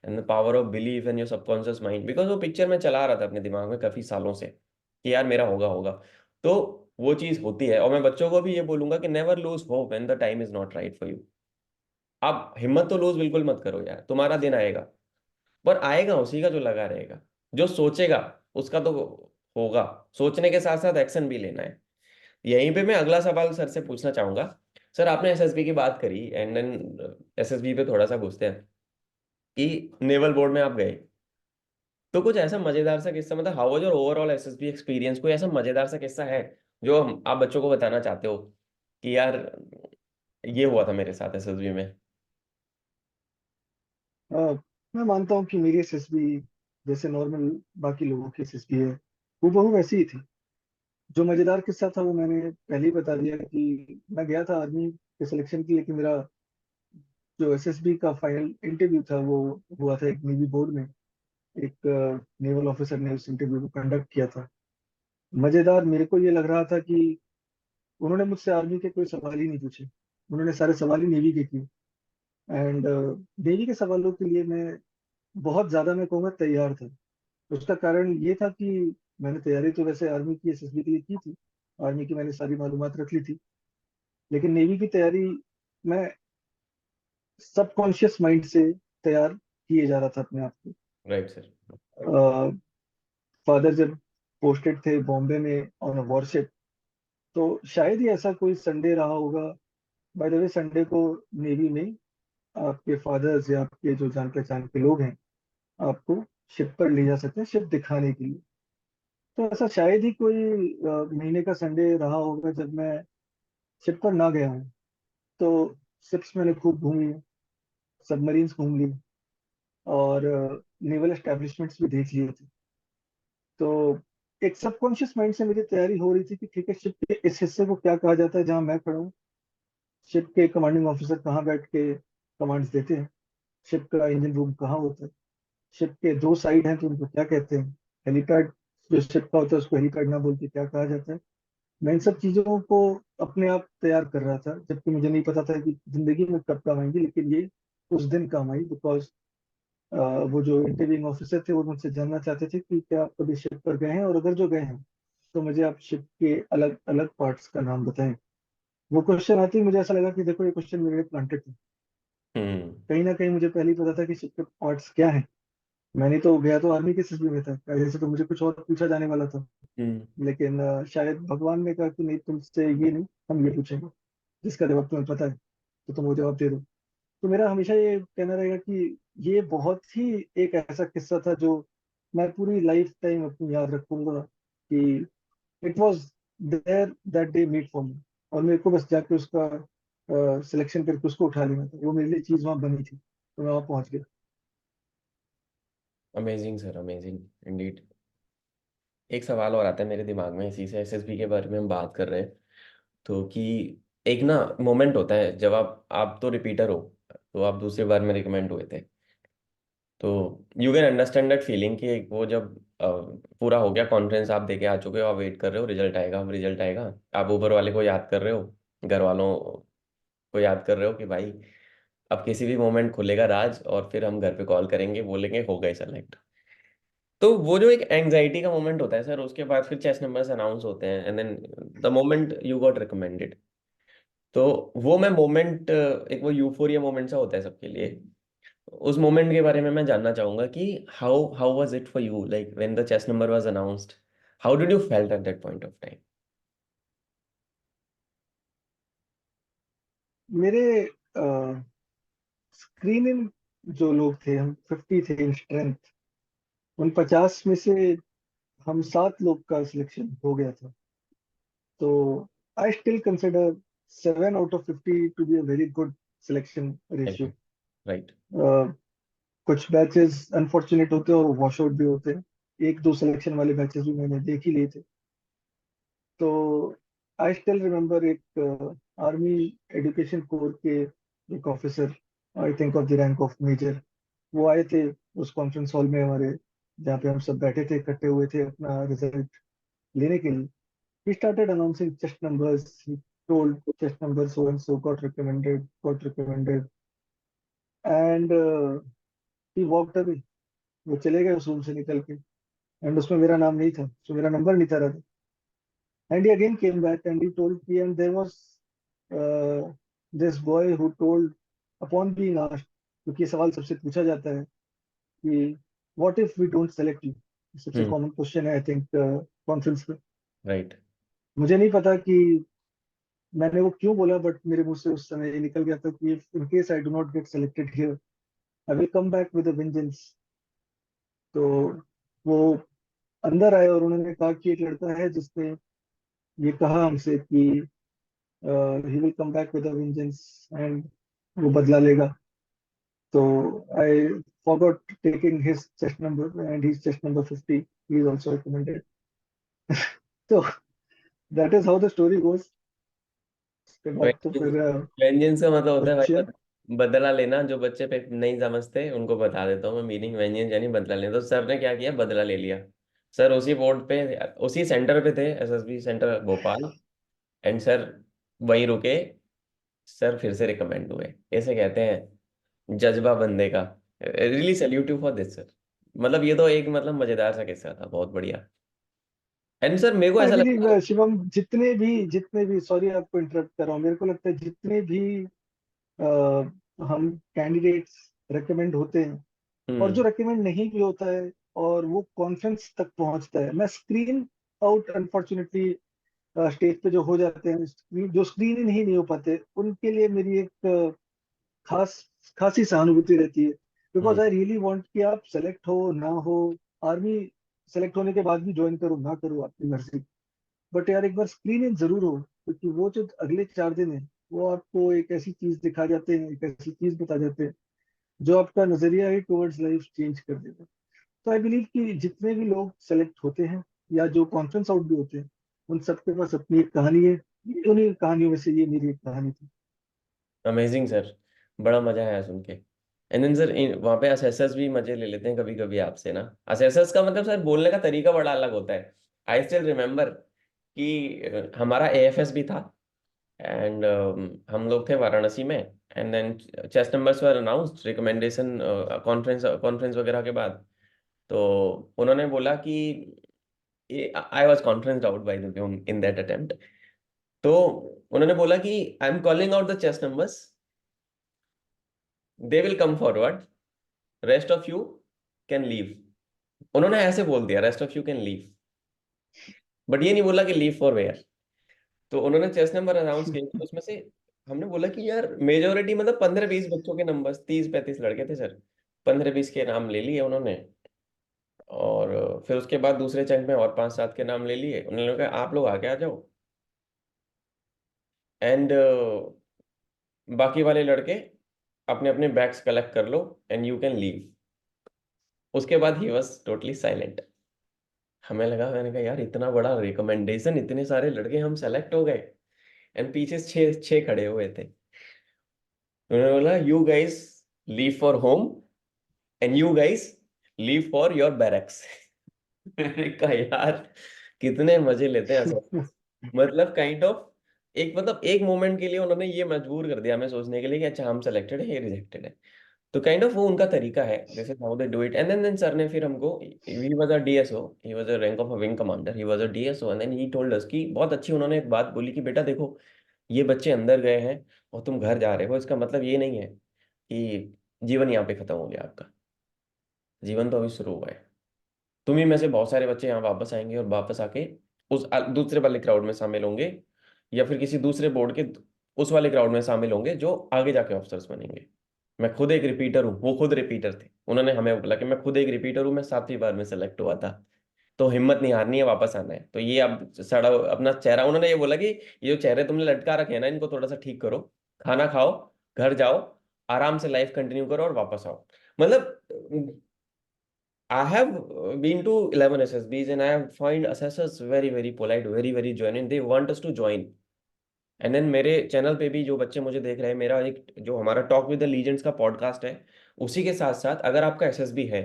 [SPEAKER 1] and the power of belief in your subconscious mind, because वो पिक्चर मैं चला रहा था अपने दिमाग में काफी सालों से कि यार मेरा होगा होगा। तो वो चीज होती है, और मैं बच्चों को भी ये बोलूंगा कि never lose hope when the time is not right for you. आप हिम्मत तो लूज बिल्कुल मत करो यार, तुम्हारा दिन आएगा। पर आएगा उसी का जो लगा रहेगा, जो सोचेगा उसका तो होगा। सोचने के साथ साथ एक्शन भी लेना है। यहीं पे मैं अगला सवाल सर से पूछना चाहूंगा। सर आपने एसएसबी की बात करी, एंड देन एसएसबी पे थोड़ा सा घुसते हैं। कि नेवल बोर्ड में आप गए, तो कुछ ऐसा मजेदार सा किस्सा, मतलब how was your overall SSB experience, कोई ऐसा मजेदार सा किस्सा है जो आप बच्चों को बताना चाहते हो कि यार ये हुआ था मेरे साथ एसएसबी में?
[SPEAKER 2] अ, मैं मानता हूँ कि मेरी एसएसबी जैसे नॉर्मल बाकी लोगों की एसएसबी है, वो बहु वैसी ही थी। जो मजेदार किस्सा था वो मैंने पहले ही बता दिया कि मैं गया था आर्मी के सिलेक्शन के लिए, कि मेरा जो एसएसबी का फाइनल इंटरव्यू था वो हुआ था एक नेवी बोर्ड में। एक नेवल ऑफिसर ने उस इंटरव्यू को कंडक्ट किया था। मजेदार मेरे को ये लग रहा था कि उन्होंने मुझसे आर्मी के कोई सवाल ही नहीं पूछे, उन्होंने सारे सवाल ही नेवी के किए। एंड नेवी के सवालों के लिए मैं बहुत ज्यादा, मैं कहूँगा, तैयार था। उसका कारण ये था कि मैंने तैयारी तो वैसे आर्मी की एसएसबी के लिए की थी, आर्मी की मैंने सारी मालूमात रख ली थी, लेकिन नेवी की तैयारी मैं सबकॉन्शियस माइंड से तैयार किए जा रहा था अपने आप
[SPEAKER 1] राइट सर।
[SPEAKER 2] को। फादर जब पोस्टेड थे बॉम्बे में ऑन अ वॉरशिप, तो शायद ही ऐसा कोई संडे रहा होगा। बाय द वे, संडे को नेवी में आपके फादर्स या आपके जो जान पहचान के लोग हैं आपको शिप पर ले जा सकते हैं शिप दिखाने के लिए। तो ऐसा शायद ही कोई महीने का संडे रहा होगा जब मैं शिप पर ना गया हूँ। तो शिप्स मैंने खूब घूमी, सबमरीन्स घूम ली, और नेवल एस्टेब्लिशमेंट्स भी देख लिए थे। तो एक सबकॉन्शियस माइंड से मेरी तैयारी हो रही थी कि ठीक है, शिप के इस हिस्से को क्या कहा जाता है जहां मैं खड़ा हूँ, शिप के कमांडिंग ऑफिसर कहाँ बैठ के कमांड्स देते हैं, शिप का इंजन रूम कहाँ होता है, शिप के दो साइड हैं तो उनको क्या कहते हैं, हेलीपैड जो शिप का होता है उसको हेलीपैड ना बोल के क्या कहा जाता है। मैं इन सब चीजों को अपने आप तैयार कर रहा था, जबकि मुझे नहीं पता था कि जिंदगी में कब काम आएंगी, लेकिन ये उस दिन काम आई। बिकॉज वो जो इंटरव्यूइंग ऑफिसर थे वो मुझसे जानना चाहते थे कि क्या आप कभी शिप पर गए हैं, और अगर जो गए हैं तो मुझे आप शिप के अलग अलग पार्ट्स का नाम बताएं। वो क्वेश्चन आते ही मुझे ऐसा लगा कि देखो, ये क्वेश्चन मेरे लिए प्लांटेड था।
[SPEAKER 1] हम्म।
[SPEAKER 2] कहीं ना कहीं मुझे पहले ही पता था कि शिप के पार्ट्स क्या हैं। मैंने तो गया तो आर्मी के सिलसिले में था, पहले से तो मुझे कुछ और पूछा जाने वाला था।
[SPEAKER 1] हम्म।
[SPEAKER 2] लेकिन शायद भगवान ने कहा कि नहीं, तुमसे ये नहीं, हम ये पूछेंगे, जिसका जवाब तुम्हें पता है तो तुम वो जवाब दे दो। तो मेरा हमेशा ये कहना रहेगा कि ये बहुत ही एक ऐसा किस्सा था जो मैं पूरी लाइफ टाइम अपनी याद रखूंगा, कि it was there that day meant for me, और मेरे को बस जाके उसका सिलेक्शन करके उसको उठा लेना था। वो मेरे लिए चीज वहां बनी थी, तो मैं वहां पहुंच गया।
[SPEAKER 1] Amazing sir, amazing Indeed. एक सवाल और आता है मेरे दिमाग में इसी से, एसएसबी के बारे में हम बात कर रहे हैं तो, कि एक ना मोमेंट होता है जब आप तो रिपीटर हो, तो आप दूसरी बार में रिकमेंड हुए थे, तो you can understand that feeling कि वो जब पूरा हो गया, कॉन्फ्रेंस आप देके आ चुके हो, आप वेट कर रहे हो रिजल्ट आएगा, अब रिजल्ट आएगा, आप ऊपर वाले को याद कर रहे हो, घर वालों को याद कर रहे हो कि भाई अब किसी भी मोमेंट खुलेगा राज और फिर हम घर पे कॉल करेंगे, बोलेंगे हो गए सेलेक्ट। तो वो जो एक एंजाइटी का मोमेंट होता है सर, उसके बाद फिर चेस नंबर्स अनाउंस होते हैं and then the moment you got recommended, तो वो मैं मोमेंट, एक वो यूफोरिया मोमेंट सा होता है सबके लिए। उस मोमेंट के बारे में मैं जानना चाहूंगा कि how how was it for you, like when the chest number was announced, how did you felt at that point of time?
[SPEAKER 2] मेरे स्क्रीनिंग जो लोग थे, हम 50 थे इन स्ट्रेंथ। उन 50 में से हम 7 लोग का सिलेक्शन हो गया था। तो I still consider 7 out of 50 to be a very good selection ratio.
[SPEAKER 1] Right.
[SPEAKER 2] कुछ बैचेस अनफॉर्चुनेट होते हैं और वॉश आउट भी होते हैं, एक दो सिलेक्शन वाले बैचेस भी मैंने देख ही लिए थे। तो आई स्टिल रिमेम्बर एक आर्मी एजुकेशन कोर के एक officer, I think of the rank of major, वो आए थे उस कॉन्फ्रेंस हॉल में हमारे, जहाँ पे हम सब बैठे थे, इकट्ठे हुए थे अपना रिजल्ट लेने के लिए। He started announcing chest numbers. He told chest number so and so got recommended, and he walked away. वो चले गए उस रूम से निकल के, एंड उसमें मेरा नाम नहीं था, उसमें मेरा नंबर नहीं था रहा। And he again came back and he told me, and there was uh, this boy who told, upon being asked, क्योंकि ये सवाल सबसे पूछा जाता है कि what if we don't select you, सबसे
[SPEAKER 1] हम्म।
[SPEAKER 2] कॉमन क्वेश्चन है आई थिंक कॉन्फ्रेंस में।
[SPEAKER 1] राइट।
[SPEAKER 2] मुझे नहीं पता कि मैंने वो क्यों बोला, बट मेरे मुंह से उस समय ये निकल गया था कि in case I do not get selected here, I will come back with vengeance. तो वो अंदर आए और उन्होंने कहा कि एक लड़का है जिसने ये कहा हमसे कि he will come back with vengeance and वो बदला लेगा। तो आई forgot taking his chest number and his chest number 50 he is also recommended। तो that is how the story goes। उसके बाद तो फिर
[SPEAKER 1] वेंजेंस का मतलब होता है भाई
[SPEAKER 2] बच्चे।
[SPEAKER 1] बदला लेना। जो बच्चे पे नहीं समझते उनको बता देता हूँ मैं मीनिंग। वेंजेंस यानी बदला लेना। तो सर ने क्या किया, बदला ले लिया। सर उसी बोर्ड पे, उसी सेंटर पे थे, SSB centre Bhopal. And sir वहीं रुके। सर फिर से रिकमेंड हुए। ऐसे कहते हैं जज्बा बंदे का। Really salute you for this sir. मतलब ये तो एक मतलब मजेदार सा किस्सा था, बहुत बढ़िया। एंड सर मेरे को
[SPEAKER 2] आई
[SPEAKER 1] ऐसा
[SPEAKER 2] बिलीव
[SPEAKER 1] लगता है।
[SPEAKER 2] शिवम, जितने भी सॉरी आपको इंटरप्ट कर रहा हूँ, मेरे को लगता है जितने भी अ, हम कैंडिडेट्स रेकमेंड होते हैं और जो
[SPEAKER 1] हम्म।
[SPEAKER 2] रेकमेंड नहीं भी होता है और वो कॉन्फ्रेंस तक पहुंचता है, मैं स्क्रीन आउट अनफॉर्चुनेटली स्टेज पे जो हो जाते हैं, जो स्क्रीन ही नहीं हो पाते, उनके लिए मेरी एक खास खासी सहानुभूति रहती है। Because
[SPEAKER 1] hmm.
[SPEAKER 2] I really want कि आप सेलेक्ट हो ना हो, आर्मी सेलेक्ट होने के बाद भी ज्वाइन करो ना करो आपकी मर्जी, बट यार एक बार स्क्रीन इन जरूर हो, क्योंकि वो जो अगले 4 दिन है वो आपको एक ऐसी चीज दिखा जाते हैं, एक ऐसी चीज बता जाते हैं जो आपका नजरिया ही टुवर्ड्स लाइफ चेंज कर देगा। तो आई बिलीव कि जितने भी लोग सेलेक्ट होते हैं या जो कॉन्फ्रेंस आउट भी होते हैं, उन सबके पास अपनी एक कहानी है। उन्हीं कहानियों में से ये मेरी एक कहानी थी।
[SPEAKER 1] Amazing sir. बड़ा मजा आया सुन के। एंड देन सर वहाँ पे असेसर्स भी मजे ले लेते हैं कभी कभी आपसे ना। असेसर्स का मतलब सर बोलने का तरीका बड़ा अलग होता है। आई स्टिल रिमेम्बर कि हमारा एएफएस भी था। एंड हम लोग थे वाराणसी में। And then chest numbers were announced recommendation conference conference वगैरह के बाद। तो उन्होंने बोला कि I was conference out by the way in that attempt. तो उन्होंने बोला कि I am calling out the chest numbers, they will come forward, rest of you can leave. उन्होंने ऐसे बोल दिया, rest of you can leave. But ये नहीं बोला कि लीव फॉर वेयर। तो उन्होंने चेस नंबर अनाउंस किए तो उसमें से हमने बोला कि यार मेजोरिटी मतलब 15-20 बच्चों के नंबर, 30-35 लड़के थे सर। 15-20 के नाम ले लिए उन्होंने। और फिर उसके बाद दूसरे चंक में और 5-7 के नाम ले लिए। उन्होंने कहा आप लोग आगे आ जाओ। एंड बाकी वाले लड़के अपने अपने बैग्स कलेक्ट कर लो एंड यू कैन लीव। उसके बाद ही वॉज टोटली साइलेंट। हमें लगा, मैंने कहा यार इतना बड़ा रिकमेंडेशन, इतने सारे लड़के, हम सेलेक्ट हो गए। एंड पीछे छह छह खड़े हुए थे। उन्होंने बोला you guys leave for home and you guys leave for your barracks. मैंने कहा यार कितने मजे लेते हैं असल। मतलब काइंड ऑफ एक मतलब एक मोमेंट के लिए उन्होंने ये मजबूर कर दिया हमें सोचने के लिए कि अच्छा हम सेलेक्टेड है, ये रिजेक्टेड है। तो काइंड ऑफ वो उनका तरीका है, this is how they do it. And then sir ने फिर हमको, he was a DSO, he was a rank of a wing commander, he was a DSO. And then he told us कि बहुत अच्छी उन्होंने एक बात बोली कि बेटा देखो, ये बच्चे अंदर गए हैं और तुम घर जा रहे हो, इसका मतलब ये नहीं है कि जीवन यहाँ पे खत्म हो गया आपका। जीवन तो अभी शुरू हुआ है। तुम ही में से बहुत सारे बच्चे यहाँ वापस आएंगे और वापस आके उस दूसरे वाले क्राउड में शामिल होंगे, या फिर किसी दूसरे बोर्ड के उस वाले क्राउड में शामिल होंगे जो आगे जाके ऑफिसर्स बनेंगे। मैं खुद एक रिपीटर हूँ, वो खुद रिपीटर थे। उन्होंने हमें बोला कि मैं खुद एक रिपीटर हूँ, मैं 7वीं बार में सेलेक्ट हुआ था। तो हिम्मत नहीं हारनी है, वापस आना है। तो ये अब सड़ा अपना चेहरा, उन्होंने ये बोला कि ये जो चेहरे तुमने लटका रखे हैं ना, इनको थोड़ा सा ठीक करो, खाना खाओ, घर जाओ, आराम से लाइफ कंटिन्यू करो और वापस आओ। मतलब I have been to 11 SSBs and I have find assessors very very polite, very very genuine. They want us to join. And then मेरे चैनल पे भी जो बच्चे मुझे देख रहे हैं, मेरा एक जो हमारा टॉक विद द लीजेंड्स का पॉडकास्ट है, उसी के साथ साथ अगर आपका एसएसबी है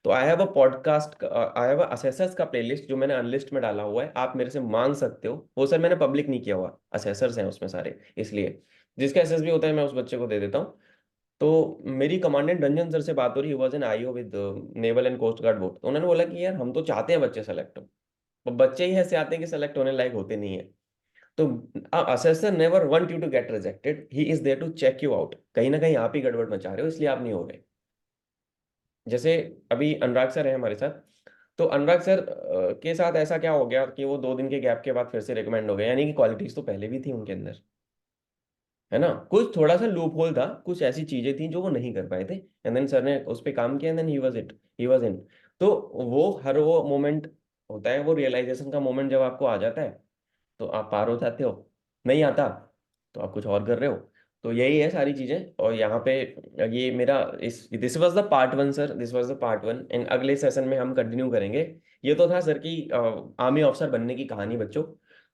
[SPEAKER 1] तो I have a podcast, I have a assessors का प्लेलिस्ट जो मैंने अनलिस्ट में डाला हुआ है। आप मेरे से मांग सकते हो वो सर, मैंने पब्लिक नहीं किया हुआ, असेसर्स हैं उसमें सारे, इसलिए जिसका एसएसबी होता है मैं उस बच्चे को दे देता हूँ। तो मेरी कमांडेंट रंजन सर से बात हो रही, was an IO with naval and coast guard board. उन्होंने बोला कि यार हम तो चाहते हैं बच्चे सेलेक्ट हो, पर बच्चे ही ऐसे आते हैं कि सेलेक्ट होने लायक होते नहीं है। तो assessor never want you to get rejected, he is there to check you out. कहीं ना कहीं आप ही गड़बड़ मचा रहे हो, इसलिए आप नहीं हो रहे। जैसे अभी अनुराग सर है हमारे साथ। तो अनुराग सर के साथ ऐसा क्या हो गया कि वो 2 दिन के गैप के बाद फिर से रिकमेंड हो गए, यानी कि क्वालिटीज तो पहले भी थी उनके अंदर। है ना। कुछ थोड़ा सा लूप होल था, कुछ ऐसी चीजें थी जो वो नहीं कर पाए थे, एंड देन सर ने उस पर काम किया, and then he was in. तो वो हर वो मोमेंट होता है, वो रियलाइजेशन का मोमेंट जब आपको आ जाता है तो आप पार हो जाते हो, नहीं आता तो आप कुछ और कर रहे हो। तो यही है सारी चीजें। और यहाँ पे ये मेरा इस this was the part one sir, this was the part one, and अगले सेशन में हम कंटिन्यू करेंगे। ये तो था सर की आर्मी ऑफिसर बनने की कहानी बच्चों,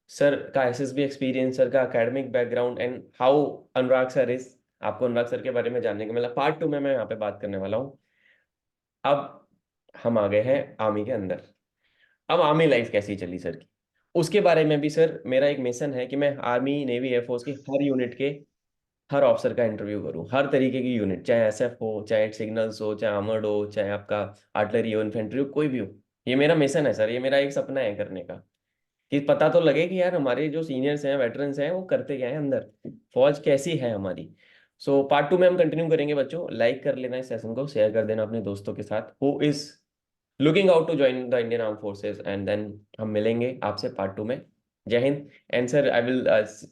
[SPEAKER 1] सर का एसएसबी एक्सपीरियंस, सर का academic background, and how Anurag sir is. आपको अनुराग सर के बारे में जानने को मिला। पार्ट टू में मैं यहाँ पे बात करने वाला हूँ। अब हम आ गए हैं आर्मी के अंदर। अब आर्मी लाइफ कैसी चली सर की, उसके बारे में भी सर मेरा एक मिशन है कि मैं आर्मी नेवी एयरफोर्स की हर यूनिट के हर ऑफिसर का इंटरव्यू करूं, हर तरीके की यूनिट, चाहे एसएफ हो, चाहे सिग्नल्स हो, चाहे आर्मर्ड हो, चाहे आपका आर्टिलरी हो, इन्फेंट्री हो, कोई भी हो। ये मेरा मिशन है सर, ये मेरा एक सपना है करने का, कि पता तो लगे कि यार हमारे जो सीनियर्स हैं, वेटरन्स हैं, वो करते क्या है अंदर, फौज कैसी है हमारी। सो पार्ट टू में हम कंटिन्यू करेंगे बच्चों। लाइक कर लेना इस सेशन को, शेयर कर देना अपने दोस्तों के साथ who is looking out to join the Indian arm forces, and then हम मिलेंगे आपसे पार्ट टू में। Jai Hind, and sir I will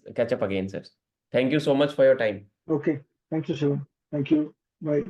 [SPEAKER 1] catch up again sir. Thank you so much for your time.
[SPEAKER 2] Okay, thank you Shivam, thank you, bye.